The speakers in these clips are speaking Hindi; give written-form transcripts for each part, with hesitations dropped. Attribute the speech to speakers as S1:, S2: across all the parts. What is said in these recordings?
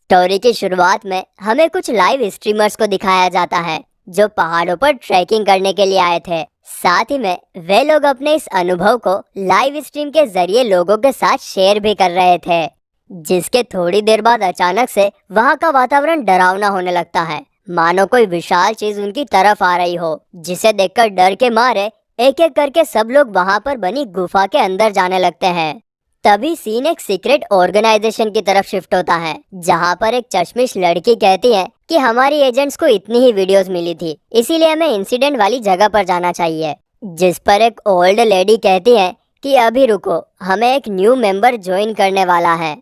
S1: स्टोरी की शुरुआत में हमें कुछ लाइव स्ट्रीमर्स को दिखाया जाता है जो पहाड़ों पर ट्रैकिंग करने के लिए आए थे। साथ ही में वे लोग अपने इस अनुभव को लाइव स्ट्रीम के जरिए लोगों के साथ शेयर भी कर रहे थे, जिसके थोड़ी देर बाद अचानक से वहां का वातावरण डरावना होने लगता है, मानो कोई विशाल चीज उनकी तरफ आ रही हो, जिसे देखकर डर के मारे एक एक करके सब लोग वहां पर बनी गुफा के अंदर जाने लगते हैं। तभी सीन एक सीक्रेट ऑर्गेनाइजेशन की तरफ शिफ्ट होता है, जहां पर एक चश्मिश लड़की कहती है कि हमारी एजेंट्स को इतनी ही वीडियोस मिली थी, इसीलिए हमें इंसिडेंट वाली जगह पर जाना चाहिए। जिस पर एक ओल्ड लेडी कहती है कि अभी रुको, हमें एक न्यू मेंबर ज्वाइन करने वाला है।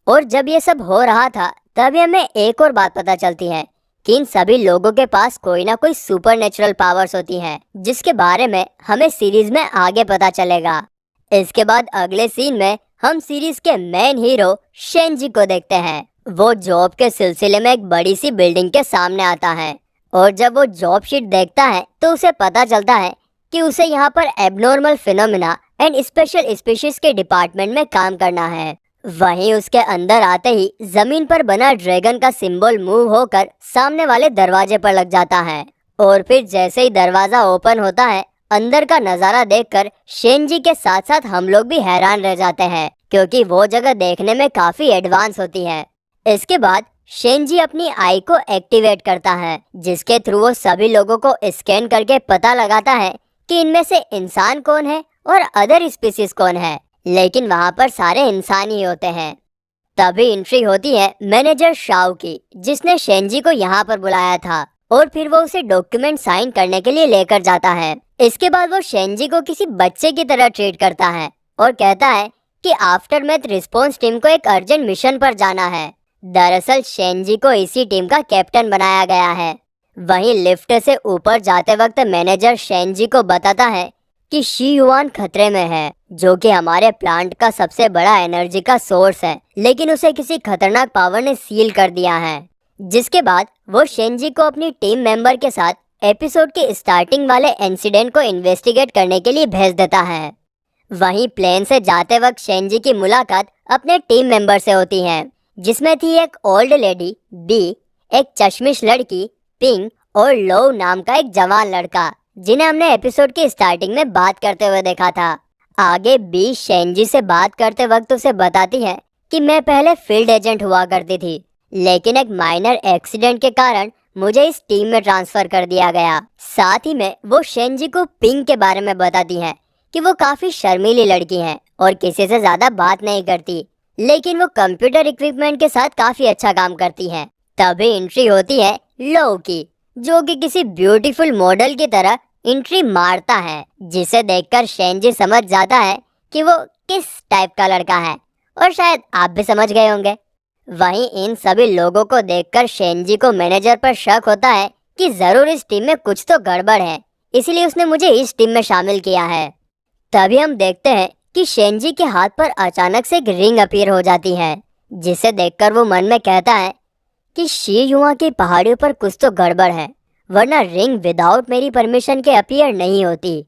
S1: और जब ये सब हो रहा था तभी हमें एक और बात पता चलती है कि इन सभी लोगों के पास कोई ना कोई सुपर पावर्स होती हैं, जिसके बारे में हमें सीरीज में आगे पता चलेगा। इसके बाद अगले सीन में हम सीरीज के मेन हीरो शेंजी को देखते हैं। वो जॉब के सिलसिले में एक बड़ी सी बिल्डिंग के सामने आता है, और जब वो जॉब शीट देखता है तो उसे पता चलता है कि उसे यहाँ पर abnormal phenomena and special species के डिपार्टमेंट में काम करना है। वहीं उसके अंदर आते ही जमीन पर बना ड्रैगन का सिंबल मूव होकर सामने वाले दरवाजे पर लग जाता है, और फिर जैसे ही दरवाजा ओपन होता है, अंदर का नजारा देखकर शेंजी के साथ साथ हम लोग भी हैरान रह जाते हैं, क्योंकि वो जगह देखने में काफी एडवांस होती है। इसके बाद शेंजी अपनी आई को एक्टिवेट करता है, जिसके थ्रू वो सभी लोगों को स्कैन करके पता लगाता है कि इनमें से इंसान कौन है और अदर स्पीसीज कौन है, लेकिन वहाँ पर सारे इंसान ही होते हैं। तभी एंट्री होती है मैनेजर शाओ की, जिसने शेंजी को यहाँ पर बुलाया था, और फिर वो उसे डॉक्यूमेंट साइन करने के लिए लेकर जाता है। इसके बाद वो शेंजी को किसी बच्चे की तरह ट्रीट करता है और कहता है कि आफ्टर मैथ रिस्पॉन्स टीम को एक अर्जेंट मिशन पर जाना है। दरअसल शेंजी को इसी टीम का कैप्टन बनाया गया है। वहीं लिफ्ट से ऊपर जाते वक्त मैनेजर शेंजी को बताता है कि शी युआन खतरे में है, जो कि हमारे प्लांट का सबसे बड़ा एनर्जी का सोर्स है, लेकिन उसे किसी खतरनाक पावर ने सील कर दिया है। जिसके बाद वो शेंजी को अपनी टीम मेंबर के साथ एपिसोड के स्टार्टिंग वाले इंसिडेंट को इन्वेस्टिगेट करने के लिए भेज देता है। वहीं प्लेन से जाते वक्त शेंजी की मुलाकात अपने टीम मेंबर से होती है, जिसमें थी एक ओल्ड लेडी बी, एक चश्मिश लड़की पिंग और लो नाम का एक जवान लड़का, जिन्हें हमने एपिसोड की स्टार्टिंग में बात करते हुए देखा था। आगे बी शेंजी से बात करते वक्त उसे बताती है कि मैं पहले फील्ड एजेंट हुआ करती थी, लेकिन एक माइनर एक्सीडेंट के कारण मुझे इस टीम में ट्रांसफर कर दिया गया। साथ ही में वो शेंजी को पिंग के बारे में बताती है कि वो काफी शर्मीली लड़की है और किसी से ज्यादा बात नहीं करती, लेकिन वो कंप्यूटर इक्विपमेंट के साथ काफी अच्छा काम करती है। तभी एंट्री होती है लो की, जो कि किसी ब्यूटीफुल मॉडल की तरह एंट्री मारता है, जिसे देखकर शेंजी समझ जाता है कि वो किस टाइप का लड़का है, और शायद आप भी समझ गए होंगे। वहीं इन सभी लोगों को देखकर शेंजी को मैनेजर पर शक होता है कि जरूर इस टीम में कुछ तो गड़बड़ है, इसलिए उसने मुझे इस टीम में शामिल किया है। तभी हम देखते हैं कि शेंजी के हाथ पर अचानक से एक रिंग अपीयर हो जाती है, जिसे देखकर वो मन में कहता है कि शी युआ की पहाड़ियों पर कुछ तो गड़बड़ है, वरना रिंग विदाउट मेरी परमिशन के अपीयर नहीं होती।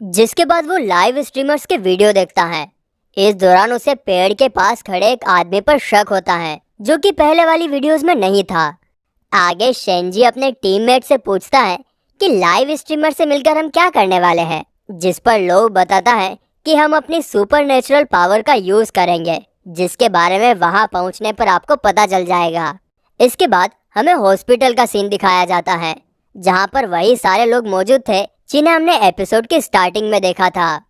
S1: जिसके बाद वो लाइव स्ट्रीमर्स के वीडियो देखता है। इस दौरान उसे पेड़ के पास खड़े एक आदमी पर शक होता है, जो कि पहले वाली वीडियोस में नहीं था। आगे शेंजी अपने टीममेट से पूछता है कि लाइव स्ट्रीमर से मिलकर हम क्या करने वाले हैं, जिस पर लो बताता है कि हम अपनी सुपरनेचुरल पावर का यूज करेंगे, जिसके बारे में वहां पहुंचने पर आपको पता चल जाएगा। इसके बाद हमें हॉस्पिटल का सीन दिखाया जाता है, जहां पर वही सारे लोग मौजूद थे जिन्हें हमने एपिसोड की स्टार्टिंग में देखा था।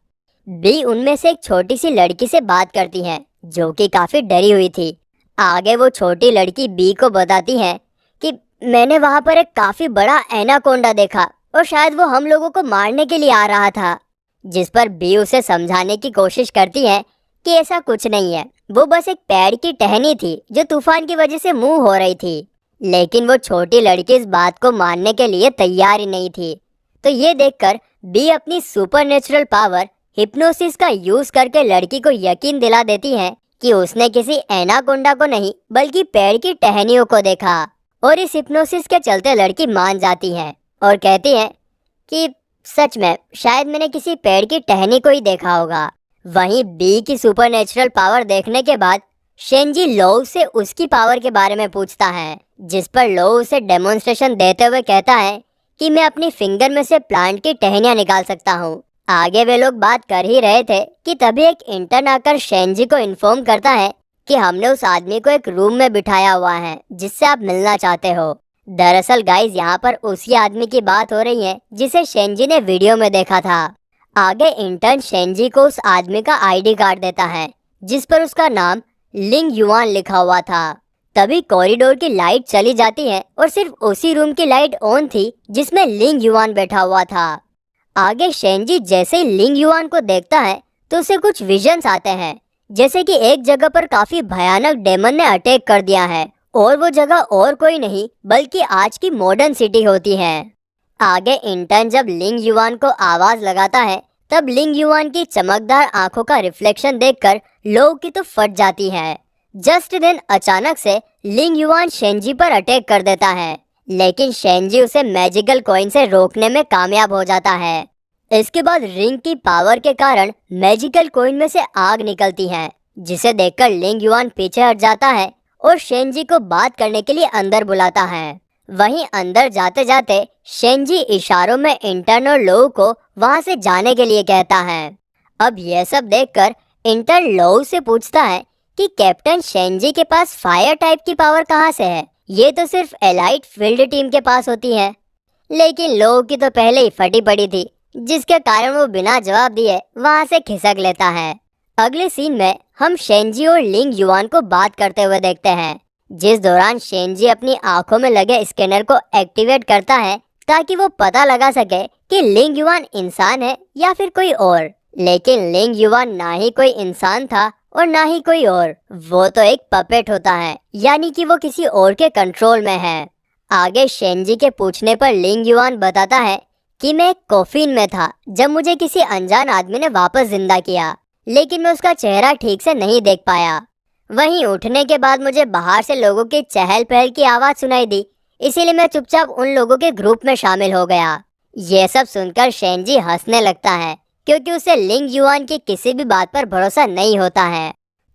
S1: बी उनमें से एक छोटी सी लड़की से बात करती है, जो कि काफी डरी हुई थी। आगे वो छोटी लड़की बी को बताती है कि मैंने वहां पर एक काफी बड़ा एनाकोंडा देखा और शायद वो हम लोगों को मारने के लिए आ रहा था। जिस पर बी उसे समझाने की कोशिश करती है कि ऐसा कुछ नहीं है, वो बस एक पेड़ की टहनी थी जो तूफान की वजह से मूव हो रही थी। लेकिन वो छोटी लड़की इस बात को मानने के लिए तैयार ही नहीं थी। तो ये देखकर बी अपनी सुपरनेचुरल पावर हिप्नोसिस का यूज करके लड़की को यकीन दिला देती है कि उसने किसी एनाकोंडा को नहीं बल्कि पेड़ की टहनियों को देखा, और इस हिप्नोसिस के चलते लड़की मान जाती है और कहती है कि सच में शायद मैंने किसी पेड़ की टहनी को ही देखा होगा। वहीं बी की सुपरनेचुरल पावर देखने के बाद शेंजी लोउ से उसकी पावर के बारे में पूछता है, जिस पर लोउ उसे डेमोन्स्ट्रेशन देते हुए कहता है कि मैं अपनी फिंगर में से प्लांट की टहनियां निकाल सकता हूँ। आगे वे लोग बात कर ही रहे थे कि तभी एक इंटर्न आकर शेंजी को इन्फॉर्म करता है कि हमने उस आदमी को एक रूम में बिठाया हुआ है जिससे आप मिलना चाहते हो। दरअसल गाइस यहाँ पर उसी आदमी की बात हो रही है जिसे शेंजी ने वीडियो में देखा था। आगे इंटर्न शेंजी को उस आदमी का आईडी कार्ड देता है जिस पर उसका नाम लिंग युआन लिखा हुआ था। तभी कॉरिडोर की लाइट चली जाती है और सिर्फ उसी रूम की लाइट ऑन थी जिसमें लिंग युआन बैठा हुआ था। आगे शेंजी जैसे ही लिंग युआन को देखता है तो उसे कुछ विजन्स आते हैं, जैसे कि एक जगह पर काफी भयानक डेमन ने अटैक कर दिया है और वो जगह और कोई नहीं बल्कि आज की मॉडर्न सिटी होती है। आगे इंटर्न जब लिंग युआन को आवाज लगाता है तब लिंग युआन की चमकदार आंखों का रिफ्लेक्शन देखकर लोग की तो फट जाती है। जस्ट देन अचानक से लिंग युआन शेंजी पर अटैक कर देता है, लेकिन शेंजी उसे मैजिकल कॉइन से रोकने में कामयाब हो जाता है। इसके बाद रिंग की पावर के कारण मैजिकल कॉइन में से आग निकलती है, जिसे देखकर लिंग युआन पीछे हट जाता है और शेंजी को बात करने के लिए अंदर बुलाता है। वहीं अंदर जाते जाते शेंजी इशारों में इंटर्न और लोउ को वहां से जाने के लिए कहता है। अब यह सब देखकर इंटर्न लोउ से पूछता है कि कैप्टन शेंजी के पास फायर टाइप की पावर कहाँ से है, ये तो सिर्फ एलाइट फील्ड टीम के पास होती है। लेकिन लोउ की तो पहले ही फटी पड़ी थी, जिसके कारण वो बिना जवाब दिए वहां से खिसक लेता है। अगले सीन में हम शेंजी और लिंग युआन को बात करते हुए देखते हैं, जिस दौरान शेंजी अपनी आंखों में लगे स्कैनर को एक्टिवेट करता है ताकि वो पता लगा सके कि लिंग युआन इंसान है या फिर कोई और। लेकिन लिंग युआन ना ही कोई इंसान था और ना ही कोई और, वो तो एक पपेट होता है, यानी कि वो किसी और के कंट्रोल में है। आगे शेंजी के पूछने पर लिंग युआन बताता है कि मैं एक कॉफिन में था जब मुझे किसी अनजान आदमी ने वापस जिंदा किया, लेकिन मैं उसका चेहरा ठीक से नहीं देख पाया। वहीं उठने के बाद मुझे बाहर से लोगों की चहल पहल की आवाज सुनाई दी, इसीलिए मैं चुपचाप उन लोगों के ग्रुप में शामिल हो गया। ये सब सुनकर शेंजी हंसने लगता है क्योंकि उसे लिंग युआन की किसी भी बात पर भरोसा नहीं होता है।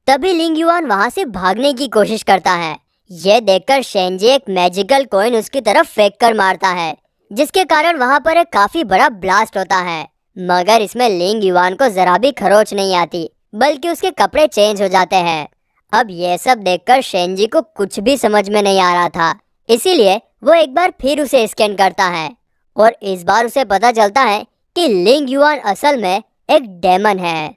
S1: तभी लिंग युआन वहां से भागने की कोशिश करता है। यह देखकर शेंजी एक मैजिकल कॉइन उसकी तरफ फेंक कर मारता है, जिसके कारण वहां पर एक काफी बड़ा ब्लास्ट होता है। मगर इसमें लिंग युआन को जरा भी खरोच नहीं आती, बल्कि उसके कपड़े चेंज हो जाते हैं। अब यह सब देखकर शेंजी को कुछ भी समझ में नहीं आ रहा था, इसीलिए वो एक बार फिर उसे स्कैन करता है और इस बार उसे पता चलता है कि लिंग युआन असल में एक डेमन है।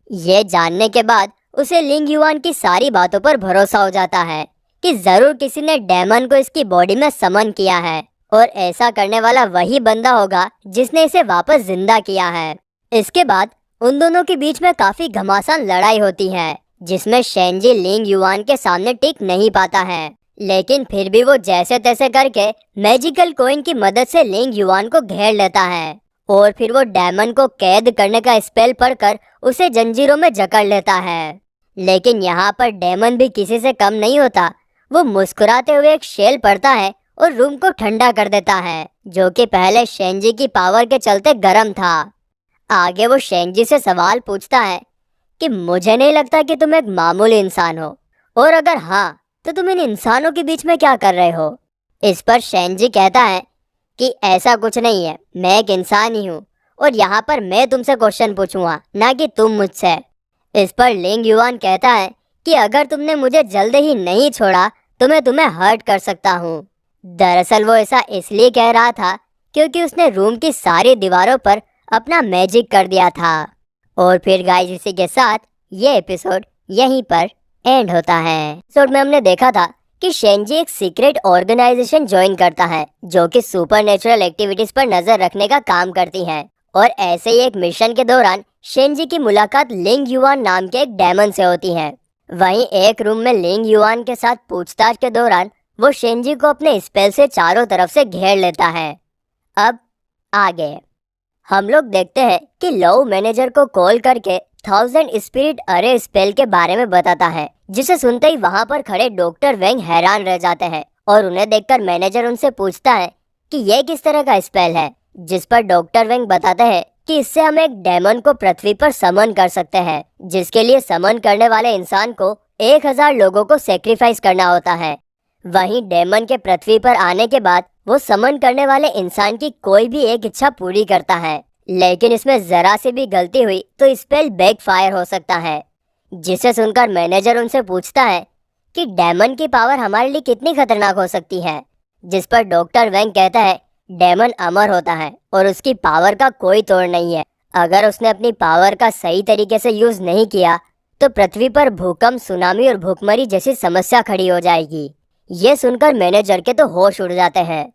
S1: ये जानने के बाद उसे लिंग युआन की सारी बातों पर भरोसा हो जाता है कि जरूर किसी ने डेमन को इसकी बॉडी में समन किया है और ऐसा करने वाला वही बंदा होगा जिसने इसे वापस जिंदा किया है। इसके बाद उन दोनों के बीच में काफी घमासान लड़ाई होती है, जिसमें शेंजी लिंग युआन के सामने टिक नहीं पाता है, लेकिन फिर भी वो जैसे तैसे करके मैजिकल कॉइन की मदद से लिंग युआन को घेर लेता है और फिर वो डेमन को कैद करने का स्पेल पढ़कर उसे जंजीरों में जकड़ लेता है। लेकिन यहाँ पर डेमन भी किसी से कम नहीं होता। वो मुस्कुराते हुए एक शेल पड़ता है और रूम को ठंडा कर देता है, जो कि पहले शेंजी की पावर के चलते गर्म था। आगे वो शेंजी से सवाल पूछता है कि मुझे नहीं लगता कि तुम एक मामूली इंसान हो, और अगर हाँ तो तुम इन इंसानों के बीच में क्या कर रहे हो। इस पर शेंजी कहता है कि ऐसा कुछ नहीं है, मैं एक इंसान ही हूँ और यहाँ पर मैं तुमसे क्वेश्चन पूछूंगा, ना कि तुम मुझसे। इस पर लिंग युआन कहता है कि अगर तुमने मुझे जल्द ही नहीं छोड़ा तो मैं तुम्हें हर्ट कर सकता हूँ। दरअसल वो ऐसा इसलिए कह रहा था क्योंकि उसने रूम की सारी दीवारों पर अपना मैजिक कर दिया था। और फिर गाइस इसी के साथ ये एपिसोड यहीं पर एंड होता है। एपिसोड में हमने देखा था कि शेंजी एक सीक्रेट ऑर्गेनाइजेशन ज्वाइन करता है जो कि सुपरनेचुरल एक्टिविटीज पर नजर रखने का काम करती है, और ऐसे ही एक मिशन के दौरान शेंजी की मुलाकात लिंग युआन नाम के एक डेमन से होती है। वहीं एक रूम में लिंग युआन के साथ पूछताछ के दौरान वो शेंजी को अपने स्पेल से चारों तरफ से घेर लेता है। अब आगे हम लोग देखते हैं कि लोउ मैनेजर को कॉल करके 1000 स्पिरिट अरे स्पेल के बारे में बताता है, जिसे सुनते ही वहां पर खड़े डॉक्टर वेंग हैरान रह जाते हैं और उन्हें देखकर मैनेजर उनसे पूछता है कि यह किस तरह का स्पेल है, जिस पर डॉक्टर वेंग बताते हैं कि इससे हम एक डेमन को पृथ्वी पर समन कर सकते हैं, जिसके लिए समन करने वाले इंसान को 1000 लोगों को सेक्रीफाइस करना होता है। वहीं डेमन के पृथ्वी पर आने के बाद वो समन करने वाले इंसान की कोई भी एक इच्छा पूरी करता है, लेकिन इसमें जरा सी भी गलती हुई तो स्पेल बैकफायर हो सकता है। जिसे सुनकर मैनेजर उनसे पूछता है कि डेमन की पावर हमारे लिए कितनी खतरनाक हो सकती है, जिस पर डॉक्टर वेंग कहता है डेमन अमर होता है और उसकी पावर का कोई तोड़ नहीं है। अगर उसने अपनी पावर का सही तरीके से यूज नहीं किया तो पृथ्वी पर भूकंप, सुनामी और भूखमरी जैसी समस्या खड़ी हो जाएगी। ये सुनकर मैनेजर के तो होश उड़ जाते हैं।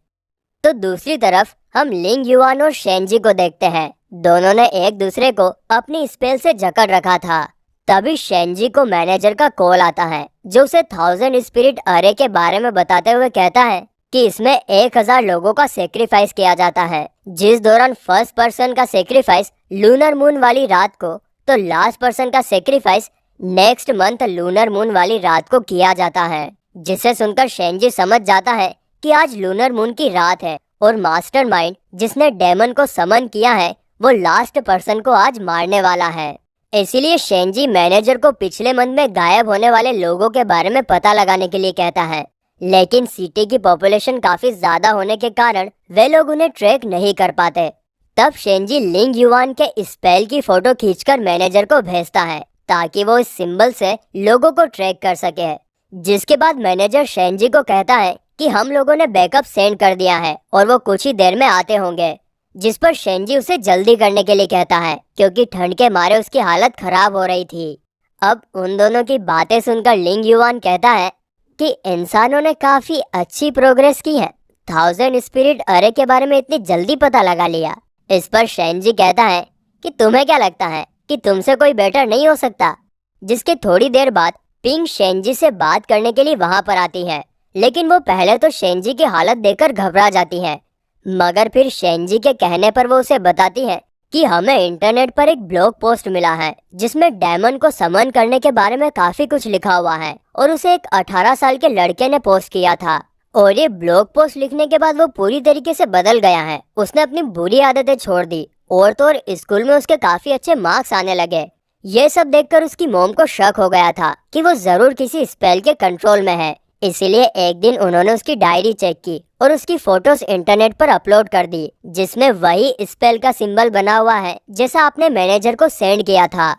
S1: तो दूसरी तरफ हम लिंग युआन और शेंजी को देखते हैं। दोनों ने एक दूसरे को अपनी स्पेल से जकड़ रखा था। तभी शेंजी को मैनेजर का कॉल आता है, जो उसे 1000 स्पिरिट अरे के बारे में बताते हुए कहता है कि इसमें 1000 लोगों का सेक्रीफाइस किया जाता है, जिस दौरान फर्स्ट पर्सन का सेक्रीफाइस लूनर मून वाली रात को तो लास्ट पर्सन का sacrifice next month lunar moon वाली रात को किया जाता है। जिसे सुनकर शेंजी समझ जाता है कि आज लूनर मून की रात है और मास्टरमाइंड जिसने डेमन को समन किया है वो लास्ट पर्सन को आज मारने वाला है। इसीलिए शेंजी मैनेजर को पिछले मंथ में गायब होने वाले लोगों के बारे में पता लगाने के लिए कहता है, लेकिन सिटी की पॉपुलेशन काफी ज्यादा होने के कारण वे लोग उन्हें ट्रैक नहीं कर पाते। तब शेंजी लिंग युआन के स्पेल की फोटो खींचकर मैनेजर को भेजता है ताकि वो इस सिंबल से लोगों को ट्रैक कर सके। जिसके बाद मैनेजर शेंजी को कहता है कि हम लोगों ने बैकअप सेंड कर दिया है और वो कुछ ही देर में आते होंगे। जिस पर शेंजी उसे जल्दी करने के लिए कहता है क्योंकि ठंड के मारे उसकी हालत खराब हो रही थी। अब उन दोनों की बातें सुनकर लिंग युआन कहता है कि इंसानों ने काफी अच्छी प्रोग्रेस की है, 1000 स्पिरिट अरे के बारे में इतनी जल्दी पता लगा लिया। इस पर शेंजी कहता है कि तुम्हें क्या लगता है कि तुमसे कोई बेटर नहीं हो सकता। जिसके थोड़ी देर बाद पिंग शेंजी से बात करने के लिए वहां पर आती है, लेकिन वो पहले तो शेंजी की हालत देखकर घबरा जाती है, मगर फिर शेंजी के कहने पर वो उसे बताती है कि हमें इंटरनेट पर एक ब्लॉग पोस्ट मिला है जिसमें डेमन को समन करने के बारे में काफी कुछ लिखा हुआ है और उसे एक 18 साल के लड़के ने पोस्ट किया था। और ये ब्लॉग पोस्ट लिखने के बाद वो पूरी तरीके से बदल गया है। उसने अपनी बुरी आदतें छोड़ दी और तो और स्कूल में उसके काफी अच्छे मार्क्स आने लगे। ये सब देखकर उसकी मॉम को शक हो गया था कि वो जरूर किसी स्पेल के कंट्रोल में है। इसीलिए एक दिन उन्होंने उसकी डायरी चेक की और उसकी फोटोज इंटरनेट पर अपलोड कर दी, जिसमें वही स्पेल का सिंबल बना हुआ है जैसा आपने मैनेजर को सेंड किया था।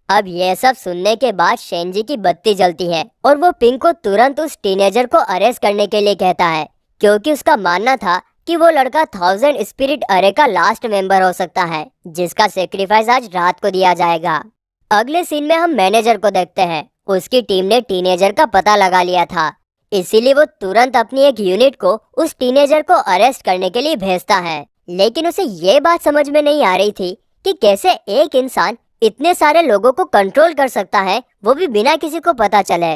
S1: अब ये सब सुनने के बाद शेंजी की बत्ती जलती है और वो पिंग को तुरंत उस टीनेजर को अरेस्ट करने के लिए कहता है, क्योंकि उसका मानना था कि वो लड़का 1000 स्पिरिट अरे का लास्ट मेंबर हो सकता है जिसका सेक्रीफाइस आज रात को दिया जाएगा। अगले सीन में हम मैनेजर को देखते हैं। उसकी टीम ने टीनेजर का पता लगा लिया था, इसीलिए वो तुरंत अपनी एक यूनिट को उस टीनेजर को अरेस्ट करने के लिए भेजता है। लेकिन उसे ये बात समझ में नहीं आ रही थी कि कैसे एक इंसान इतने सारे लोगों को कंट्रोल कर सकता है, वो भी बिना किसी को पता चले।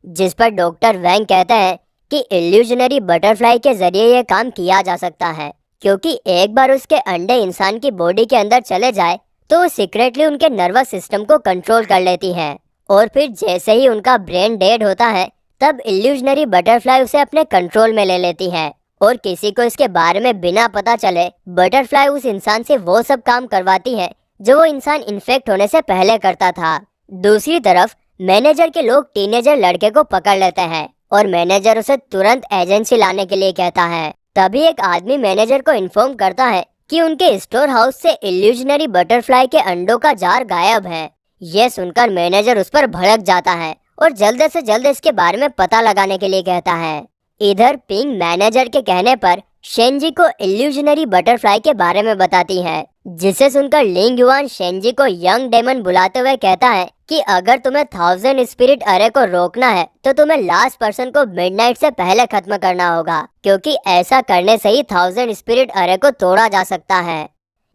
S1: जिस पर डॉक्टर वैंग कहते हैं कि इल्यूजनरी बटरफ्लाई के जरिए ये काम किया जा सकता है, क्योंकि एक बार उसके अंडे इंसान की बॉडी के अंदर चले जाए तो वो सीक्रेटली उनके नर्वस सिस्टम को कंट्रोल कर लेती है और फिर जैसे ही उनका ब्रेन डेड होता है तब इल्यूजनरी बटरफ्लाई उसे अपने कंट्रोल में ले लेती है और किसी को इसके बारे में बिना पता चले बटरफ्लाई उस इंसान से वो सब काम करवाती है जो वो इंसान इन्फेक्ट होने से पहले करता था। दूसरी तरफ मैनेजर के लोग टीनेजर लड़के को पकड़ लेते हैं और मैनेजर उसे तुरंत एजेंसी लाने के लिए कहता है। तभी एक आदमी मैनेजर को इन्फॉर्म करता है कि उनके स्टोर हाउस से इल्यूजनरी बटरफ्लाई के अंडों का जार गायब है। ये सुनकर मैनेजर उस पर भड़क जाता है और जल्द से जल्द इसके बारे में पता लगाने के लिए कहता है। इधर पिंग मैनेजर के कहने पर शेंजी को इल्यूजनरी बटरफ्लाई के बारे में बताती है, जिसे सुनकर लिंग युआन शेंजी को यंग डेमन बुलाते हुए कहता है कि अगर तुम्हें 1000 स्पिरिट अरे को रोकना है तो तुम्हें लास्ट पर्सन को मिडनाइट से पहले खत्म करना होगा, क्योंकि ऐसा करने से ही 1000 स्पिरिट अरे को तोड़ा जा सकता है।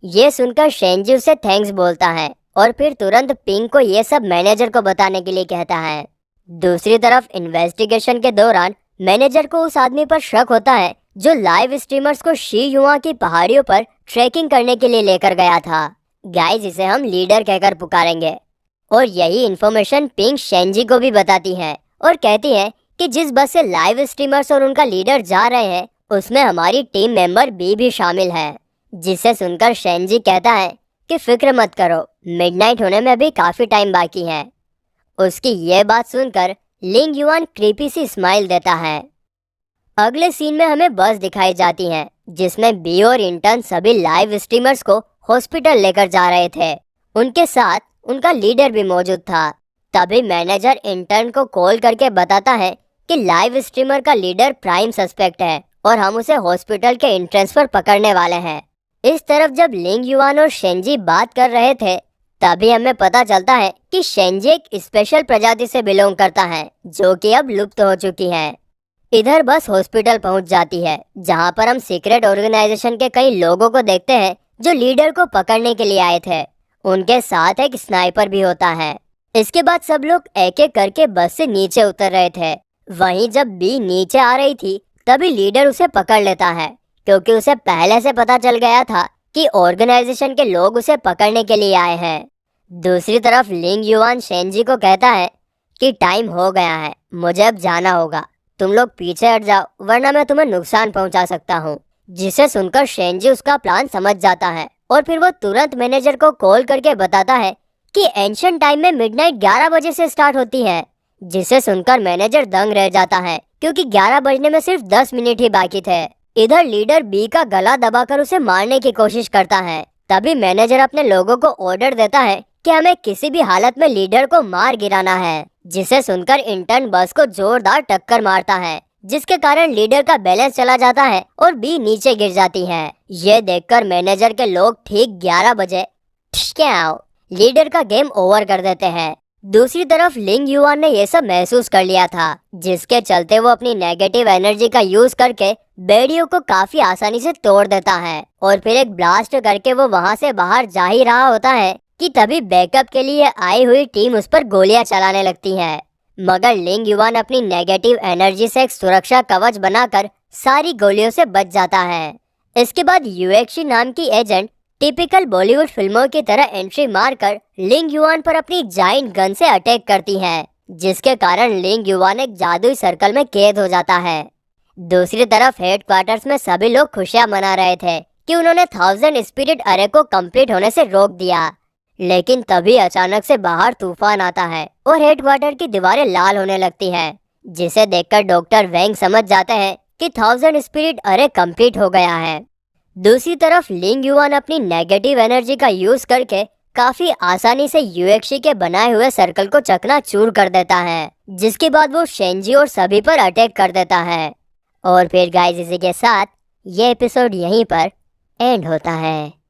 S1: ये सुनकर शेंजी उसे थैंक्स बोलता है और फिर तुरंत पिंग को ये सब मैनेजर को बताने के लिए कहता है। दूसरी तरफ इन्वेस्टिगेशन के दौरान मैनेजर को उस आदमी पर शक होता है जो लाइव स्ट्रीमर्स को शी युआ की पहाड़ियों पर ट्रैकिंग करने के लिए लेकर गया था। गाइस, इसे हम लीडर कहकर पुकारेंगे। और यही इन्फॉर्मेशन पिंग शेंजी को भी बताती है और कहती है कि जिस बस से लाइव स्ट्रीमर्स और उनका लीडर जा रहे हैं उसमें हमारी टीम मेंबर बी भी शामिल है। जिसे सुनकर शेंजी कहता है कि फिक्र मत करो, मिडनाइट होने में भी काफी टाइम बाकी है। उसकी ये बात सुनकर लिंग युआन क्रीपी सी स्माइल देता है। अगले सीन में हमें बस दिखाई जाती है जिसमें बी और इंटर्न सभी लाइव स्ट्रीमर्स को हॉस्पिटल लेकर जा रहे थे। उनके साथ उनका लीडर भी मौजूद था। तभी मैनेजर इंटर्न को कॉल करके बताता है कि लाइव स्ट्रीमर का लीडर प्राइम सस्पेक्ट है और हम उसे हॉस्पिटल के एंट्रेंस पर पकड़ने वाले हैं। इस तरफ जब लिंग युआन और शेंजी बात कर रहे थे तभी हमें पता चलता है कि शेंजी एक स्पेशल प्रजाति से बिलोंग करता है जो कि अब लुप्त हो चुकी है। इधर बस हॉस्पिटल पहुंच जाती है जहां पर हम सीक्रेट ऑर्गेनाइजेशन के कई लोगों को देखते हैं जो लीडर को पकड़ने के लिए आए थे। उनके साथ एक स्नाइपर भी होता है। इसके बाद सब लोग एक एक करके बस से नीचे उतर रहे थे। वहीं जब बी नीचे आ रही थी तभी लीडर उसे पकड़ लेता है क्योंकि उसे पहले से पता चल गया था कि ऑर्गेनाइजेशन के लोग उसे पकड़ने के लिए आए हैं। दूसरी तरफ लिंग युआन शेंजी को कहता है कि टाइम हो गया है, मुझे अब जाना होगा, तुम लोग पीछे हट जाओ वरना मैं तुम्हें नुकसान पहुंचा सकता हूं। जिसे सुनकर शेंजी उसका प्लान समझ जाता है और फिर वो तुरंत मैनेजर को कॉल करके बताता है कि एंशिएंट टाइम में मिडनाइट 11 बजे से स्टार्ट होती है। जिसे सुनकर मैनेजर दंग रह जाता है क्योंकि 11 बजने में सिर्फ 10 मिनट ही बाकी थे। इधर लीडर बी का गला दबाकर उसे मारने की कोशिश करता है। तभी मैनेजर अपने लोगों को ऑर्डर देता है कि हमें किसी भी हालत में लीडर को मार गिराना है। जिसे सुनकर इंटर्न बस को जोरदार टक्कर मारता है जिसके कारण लीडर का बैलेंस चला जाता है और बी नीचे गिर जाती है। ये देखकर मैनेजर के लोग ठीक 11 बजे लीडर का गेम ओवर कर देते हैं। दूसरी तरफ लिंग युआन ने ये सब महसूस कर लिया था जिसके चलते वो अपनी नेगेटिव एनर्जी का यूज करके बेड़ियों को काफी आसानी से तोड़ देता है और फिर एक ब्लास्ट करके वो वहां से बाहर जा ही रहा होता है कि तभी बैकअप के लिए आई हुई टीम उस पर गोलियां चलाने लगती है। मगर लिंग युआन अपनी नेगेटिव एनर्जी से एक सुरक्षा कवच बनाकर सारी गोलियों से बच जाता है। इसके बाद यूएक्सी नाम की एजेंट टिपिकल बॉलीवुड फिल्मों की तरह एंट्री मारकर लिंग युआन पर अपनी जाइंट गन से अटैक करती है जिसके कारण लिंग युआन एक जादुई सर्कल में कैद हो जाता है। दूसरी तरफ हेडक्वार्टर्स में सभी लोग खुशियां मना रहे थे कि उन्होंने 1000 स्पिरिट अरे को कंप्लीट होने से रोक दिया। लेकिन तभी अचानक से बाहर तूफान आता है और हेडक्वार्टर की दीवारें लाल होने लगती हैं जिसे देखकर डॉक्टर वेंग समझ जाते हैं कि 1000 स्पिरिट अरे कंप्लीट हो गया है। दूसरी तरफ लिंग युआन अपनी नेगेटिव एनर्जी का यूज करके काफी आसानी से यूएक्सी के बनाए हुए सर्कल को चकनाचूर कर देता है जिसके बाद वो शेंजी और सभी पर अटैक कर देता है। और फिर गाइस इसी के साथ ये एपिसोड यहीं पर एंड होता है।